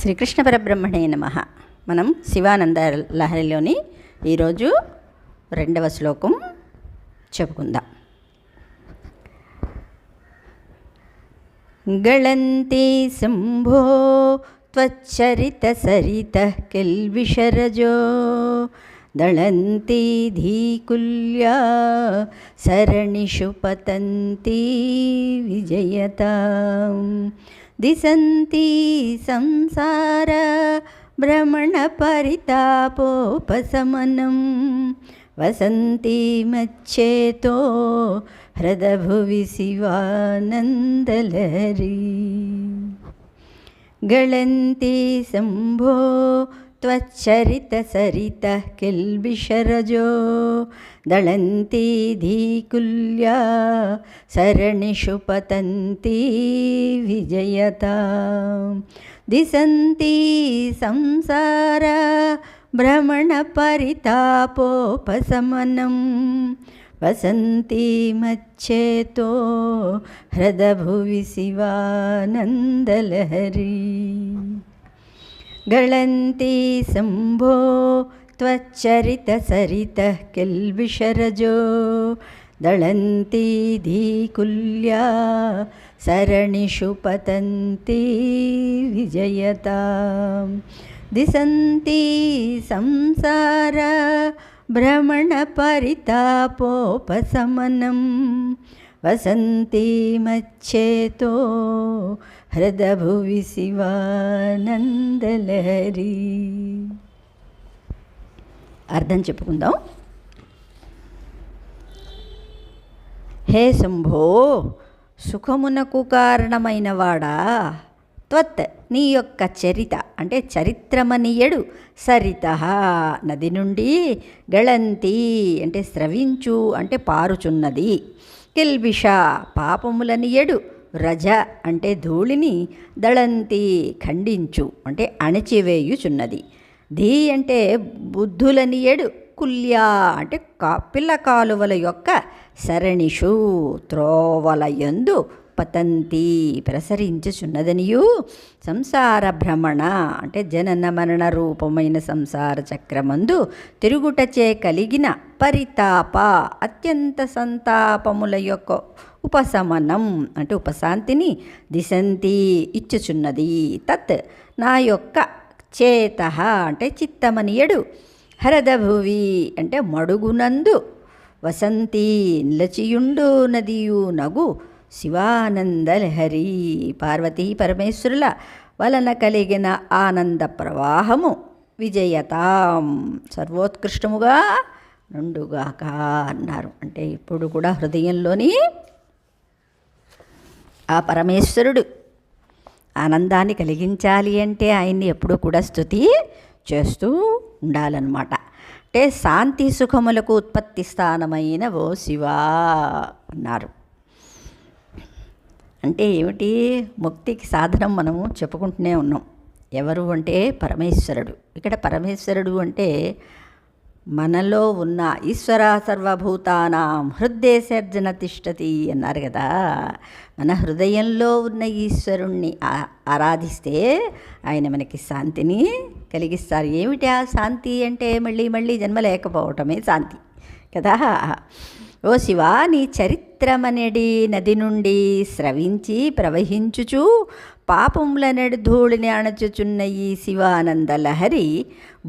శ్రీకృష్ణ పరబ్రహ్మణే నమః. మనం శివానంద లహరిలోని ఈరోజు 2వ శ్లోకం చెప్పుకుందాం. గళంతి శంభో త్వచ్చరిత సరిత కిల్విషరజో దళంతి ధీకుల్యా సరణిషు పతంతి విజయతాం దిశంతి సంసార భ్రమణ పరితాపోపశమనం వసంతి మచ్చేతో హృదభువి శివానందలహరి. గళంతి శంభో త్వచ్చరిత సరిత కిల్బిషరజో దళంతి ధీకుల్యా సరణిషు పతంతి విజయతాం దిశంతి సంసార భ్రమణ పరితాపోపశమనం వసంతి మచ్చేతో హృదభువి శివానందలహరి. గళంతి శంభో త్వచ్చరిత సరిత కిల్బిషరజో దళంతి ధీకుల్యా సరణిషు పతంతి విజయతాం దిశంతి సంసార భ్రమణ పరితాపోపశమనం వసంతి మచ్చేతో హృదభువి శివానందలహరి. అర్థం చెప్పుకుందాం. హే శంభో, సుఖమునకు కారణమైన వాడా, త్వత్ నీ యొక్క చరిత అంటే చరిత్రమనియడు సరిత నది నుండి గళంతి అంటే స్రవించు అంటే పారుచున్నది, కిల్బిష పాపములనియడు రజ అంటే ధూళిని, దళంతి ఖండించు అంటే అణచివేయుచున్నది, ధీ అంటే బుద్ధులనియడు, కుల్యా అంటే పిల్ల కాలువల యొక్క సరణిషు త్రోవలయందు పతంతి ప్రసరించుచున్నదనియు, సంసార భ్రమణ అంటే జనన మరణ రూపమైన సంసార చక్రమందు తిరుగుటచే కలిగిన పరితాప అత్యంత సంతాపముల యొక్క ఉపశమనం అంటే ఉపశాంతిని దిశంతి ఇచ్చుచున్నది. తత్ నా యొక్క చేత అంటే చిత్తమనియడు, హరదభువి అంటే మడుగునందు, వసంతి నిలచియుండు నదియు నగు శివానందలహరి పార్వతీ పరమేశ్వరుల వలన కలిగిన ఆనంద ప్రవాహము విజయతాం సర్వోత్కృష్టముగా నుండుగాక అన్నారు. అంటే ఇప్పుడు కూడా హృదయంలోని ఆ పరమేశ్వరుడు ఆనందాన్ని కలిగించాలి అంటే ఆయన్ని ఎప్పుడూ కూడా స్తుతి చేస్తూ ఉండాలన్నమాట. అంటే శాంతి సుఖములకు ఉత్పత్తి స్థానమైన ఓ శివా అన్నారు. అంటే ఏమిటి? ముక్తికి సాధనం మనము చెప్పుకుంటూనే ఉన్నాం. ఎవరు అంటే పరమేశ్వరుడు. ఇక్కడ పరమేశ్వరుడు అంటే మనలో ఉన్న ఈశ్వర సర్వభూతానాం హృదయసర్జన తిష్టతి అన్నారు కదా. మన హృదయంలో ఉన్న ఈశ్వరుణ్ణి ఆరాధిస్తే ఆయన మనకి శాంతిని కలిగిస్తారు. ఏమిటి ఆ శాంతి అంటే మళ్ళీ మళ్ళీ జన్మ లేకపోవటమే శాంతి కదా. ఓ శివా, నీ చరిత్రమనడి నది నుండి స్రవించి ప్రవహించుచు పాపములనడి ధూళిని అణచుచున్న ఈ శివానందలహరి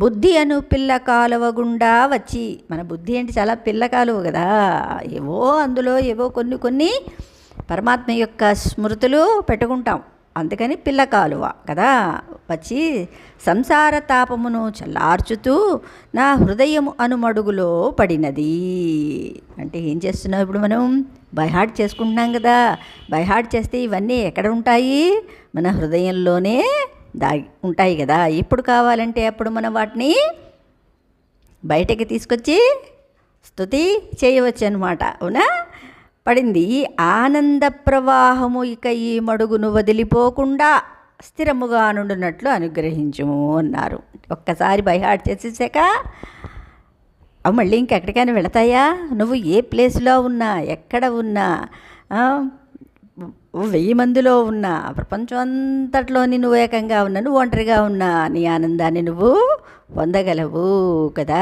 బుద్ధి అను పిల్ల కాలువ గుండా వచ్చి, మన బుద్ధి అంటే చాలా పిల్ల కాలువ కదా, ఏవో అందులో ఏవో కొన్ని పరమాత్మ యొక్క స్మృతులు పెట్టుకుంటాం, అందుకని పిల్ల కాలువ కదా, వచ్చి సంసార తాపమును చల్లార్చుతూ నా హృదయము అనుమడుగులో పడినది. అంటే ఏం చేస్తున్నావు ఇప్పుడు? మనం బైహార్ట్ చేసుకుంటున్నాం కదా. బైహార్ట్ చేస్తే ఇవన్నీ ఎక్కడ ఉంటాయి? మన హృదయంలోనే దాగి ఉంటాయి కదా. ఎప్పుడు కావాలంటే అప్పుడు మనం వాటిని బయటకి తీసుకొచ్చి స్తుతి చేయవచ్చు అన్నమాట. అవునా? పడింది. ఈ ఆనంద ప్రవాహము ఇక ఈ మడుగును వదిలిపోకుండా స్థిరముగా నుండినట్లు అనుగ్రహించుము అన్నారు. ఒక్కసారి బైహార్ట్ చేసేసాక అవి మళ్ళీ ఇంకెక్కడికైనా వెళతాయా? నువ్వు ఏ ప్లేస్లో ఉన్నా, ఎక్కడ ఉన్నా 1000 మందిలో ఉన్న ప్రపంచం అంతట్లోని నువ్వు ఏకంగా ఉన్నా, నువ్వు ఒంటరిగా ఉన్నా నీ ఆనందాన్ని నువ్వు పొందగలవు కదా.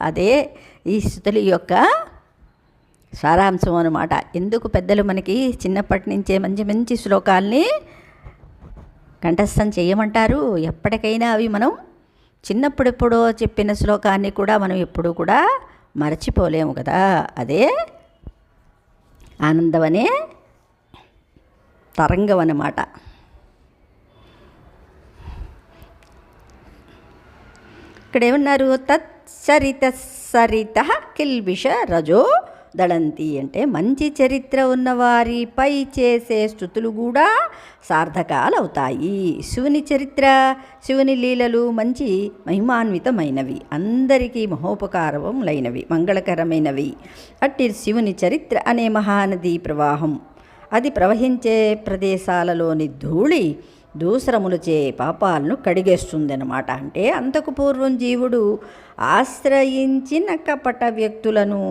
అదే ఈ స్తుతుల యొక్క సారాంశం అన్నమాట. ఎందుకు పెద్దలు మనకి చిన్నప్పటి నుంచే మంచి మంచి శ్లోకాల్ని కంఠస్థం చేయమంటారు. ఎప్పటికైనా అవి మనం చిన్నప్పుడెప్పుడో చెప్పిన శ్లోకాన్ని కూడా మనం ఎప్పుడూ కూడా మరచిపోలేము కదా. అదే ఆనందం అనే తరంగం అన్నమాట. ఇక్కడ ఏమన్నారు? తత్సరిత సరిత కిల్బిష రజో దళంతి అంటే మంచి చరిత్ర ఉన్నవారిపై చేసే స్తుతులు కూడా సార్థకాలు అవుతాయి. శివుని చరిత్ర, శివుని లీలలు మంచి మహిమాన్వితమైనవి, అందరికీ మహోపకారములైనవి, మంగళకరమైనవి. అట్టి శివుని చరిత్ర అనే మహానదీ ప్రవాహం అది ప్రవహించే ప్రదేశాలలోని ధూళి దూసరములచే పాపాలను కడిగేస్తుందన్నమాట. అంటే అంతకు పూర్వం జీవుడు ఆశ్రయించిన కపట వ్యక్తులను,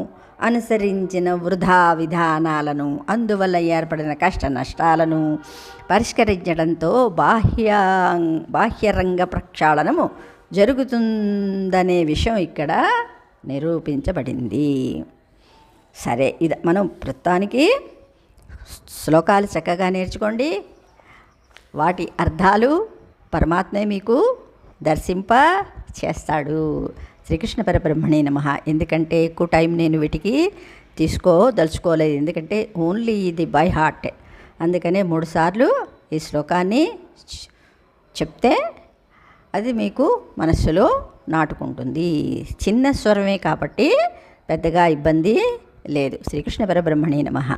అనుసరించిన వృధా విధానాలను, అందువల్ల ఏర్పడిన కష్ట నష్టాలను పరిష్కరించడంతో బాహ్యరంగ ప్రక్షాళనము జరుగుతుందనే విషయం ఇక్కడ నిరూపించబడింది. సరే, ఇది మనం ప్రస్తుతానికి శ్లోకాలు చక్కగా నేర్చుకోండి. వాటి అర్థాలు పరమాత్మే మీకు దర్శింప చేస్తాడు. శ్రీకృష్ణ పరబ్రహ్మణే నమః. ఎందుకంటే ఎక్కువ టైం నేను వీటికి దలుచుకోలేదు, ఎందుకంటే ఓన్లీ ఇది బై హార్ట్. అందుకనే 3 సార్లు ఈ శ్లోకాన్ని చెప్తే అది మీకు మనస్సులో నాటుకుంటుంది. చిన్న స్వరమే కాబట్టి పెద్దగా ఇబ్బంది లేదు. శ్రీకృష్ణ పరబ్రహ్మణే నమః.